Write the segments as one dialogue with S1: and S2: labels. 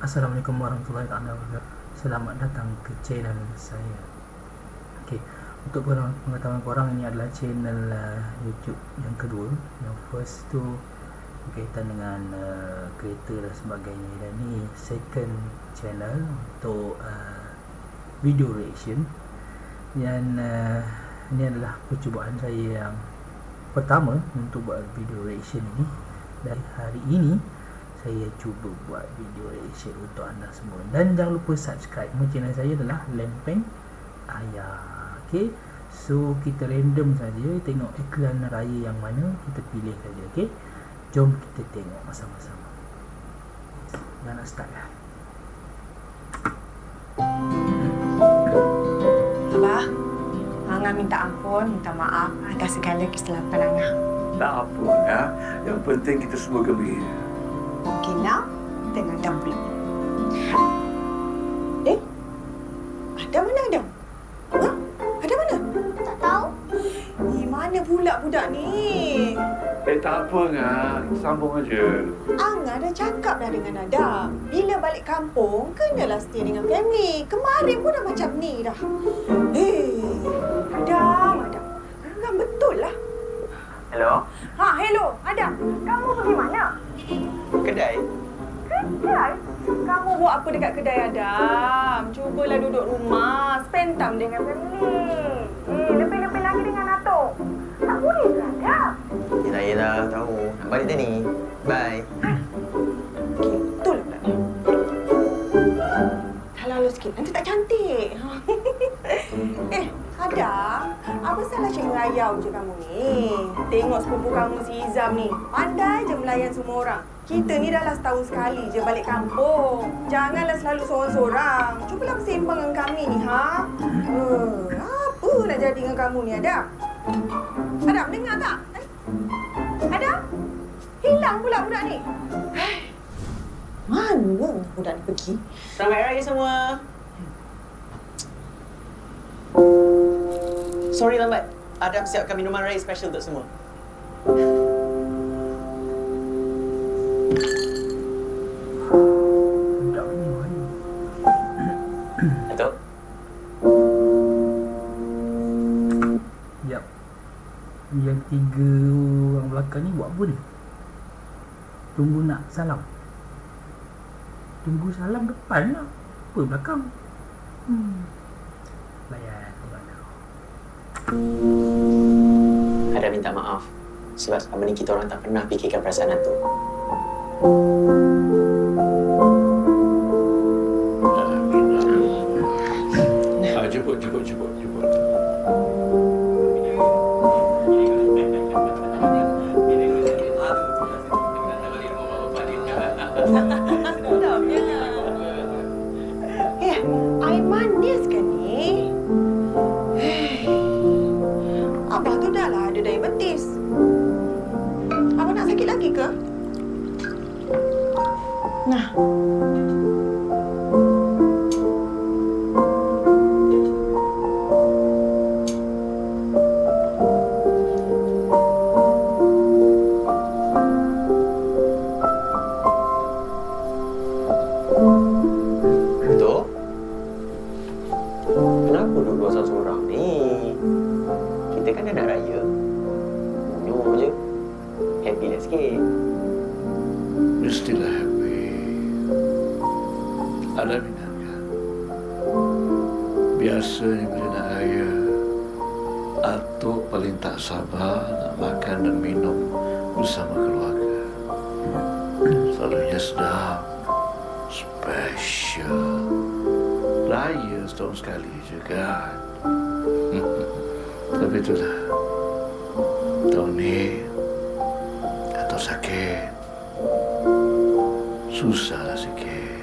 S1: Assalamualaikum warahmatullahi wabarakatuh. Selamat datang ke channel saya. Okey, untuk pengetahuan korang, ini adalah channel YouTube yang kedua. Yang first tu berkaitan dengan kereta dan sebagainya, dan ni second channel untuk video reaction. Dan ini adalah percubaan saya yang pertama untuk buat video reaction ini. Dan hari ini saya cuba buat video reaction untuk anda semua. Dan jangan lupa subscribe. Nama channel saya adalah Lempeng Ayah. Okay, so kita random saja, tengok iklan raya yang mana kita pilih saja. Okay, jom kita tengok sama-sama. Dah nak start dah.
S2: Abah, Angah minta ampun, minta maaf atas segala kesilapan Angah.
S3: Tak apa, ya. Yang penting kita semua gembira.
S2: Okey nak, tengah Adam pula. Adam mana Adam? Ha? Adam mana?
S4: Tak tahu.
S2: Mana pula budak ni?
S3: Tak apa, Ngah. Sambung aja.
S2: Angah dah cakap dah dengan Adam. Bila balik kampung, kenalah setia dengan family. Kemarin pun dah macam ni dah. Adam. Angah betul lah.
S5: Hello?
S2: Hello. Adam, kamu pergi mana?
S5: Kedai?
S2: Kedai? Kamu buat apa dekat kedai, Adam? Cubalah duduk rumah, spend time dengan family. Lebih-lebih lagi dengan Atok. Tak boleh ke, Adam?
S5: Yelah, tahu. Nak balik dah ni. Bye.
S2: Okey, betul lah pula ni. Halau sikit, nanti tak cantik. Adam, apa salah cik merayau je kamu ni? Tengok sepupu kamu si Izam ni. Pandai je melayan semua orang. Kita ni dah lah setahun sekali je balik kampung. Janganlah selalu seorang-seorang. Cubalah bersembang dengan kami ni, apa nak jadi dengan kamu ni, Adam? Adam, dengar tak? Adam? Hilang pula budak ni. Mana budak ni pergi?
S5: Selamat Raya semua. Sorry lambat. Adam siapkan minuman raya special untuk semua.
S1: Budak ni mana?
S5: Datuk?
S1: Yap. Yang tiga orang belakang ni buat apa ni? Tunggu nak salam. Tunggu salam depan lah. Apa belakang? Layan orang dah.
S5: Adam minta maaf sebab selama ni kita orang tak pernah fikirkan perasaan Datuk.
S3: Jemput.
S2: Air manis ke ni? Abah tu dah lah ada diabetes. Abah nak sakit lagi ke? Nah.
S5: Datuk? Kenapa duduk seorang-seorang ni? Kita kan dah nak raya. Senyum je. Happy dah sikit.
S3: Mestilah happy. Ada minat kan? Biasanya bila nak raya, Atuk paling tak sabar nak makan dan minum bersama keluarga. Selalunya sedap, special. Raya setahun sekali je kan? Tapi itulah, tahun ni Atuk sakit. Susahlah sikit.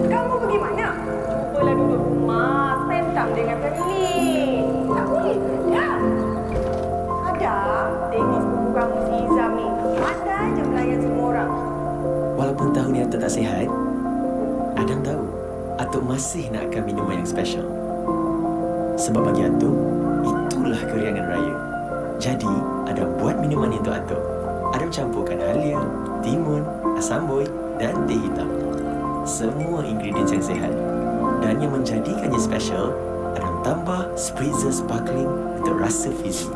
S2: Kamu pergi mana? Cubalah duduk rumah, spend time dengan family. Tak boleh ke, Adam? Adam, tengok sepupu kamu si Izam ni.
S5: Atuk tak sihat, Adam tahu Atuk masih nakkan minuman yang special. Sebab bagi Atuk, itulah keriangan raya. Jadi, Adam buat minuman ini untuk Atuk. Adam campurkan halia, timun, asam boy dan teh hitam. Semua ingredients yang sihat. Dan yang menjadikannya special, Adam tambah spritzer sparkling untuk rasa fizzy.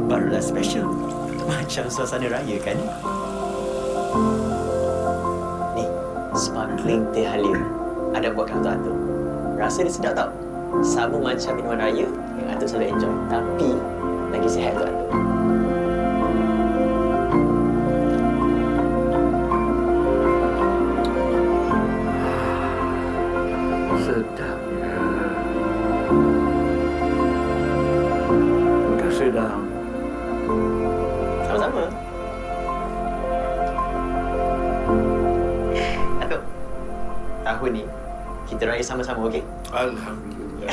S5: Barulah special. Macam suasana raya kan? Ni, sparkling teh halia. Adam buatkan untuk Atuk. Rasa dia sedap tau. Sama macam minuman raya yang Atuk selalu enjoy. Tapi, lagi sihat untuk Atuk.
S3: Sedapnya. Terima kasih, Dam.
S5: Sama-sama. Atuk, tahun ni kita raya sama-sama, okey?
S3: Alhamdulillah.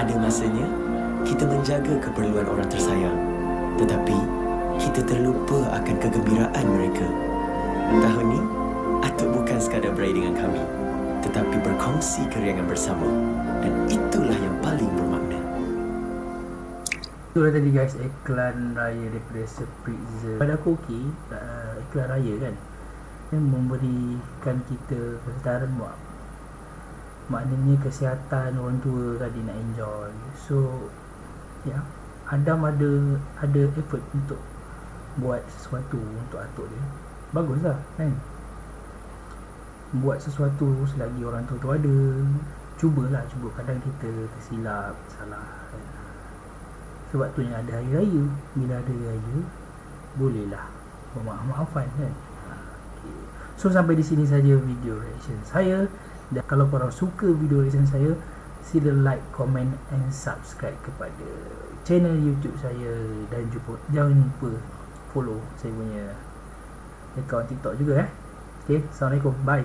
S5: Ada masanya kita menjaga keperluan orang tersayang, tetapi kita terlupa akan kegembiraan mereka. Tahun ni, Atuk bukan sekadar beraya dengan kami, tetapi berkongsi keriangan bersama. Dan itulah yang paling bermakna.
S1: Itulah tadi guys iklan raya daripada Spritzer. Pada aku okey, iklan raya kan, yang memberikan kita kesedaran buat maknanya kesihatan orang tua tadi nak enjoy. So ya, Adam ada effort untuk buat sesuatu untuk atuk dia. Baguslah kan, buat sesuatu selagi orang tua tu ada. Cuba kadang kita tersilap, salah kan? Sebab tu yang ada hari raya. Bila ada hari raya, bolehlah bermaaf-maafan kan. Okay. So sampai di sini saja video reaction saya. Dan kalau korang suka video reaction saya, sila like, comment and subscribe kepada channel YouTube saya. Dan jangan lupa follow saya punya akaun TikTok juga Okay, Assalamualaikum, bye.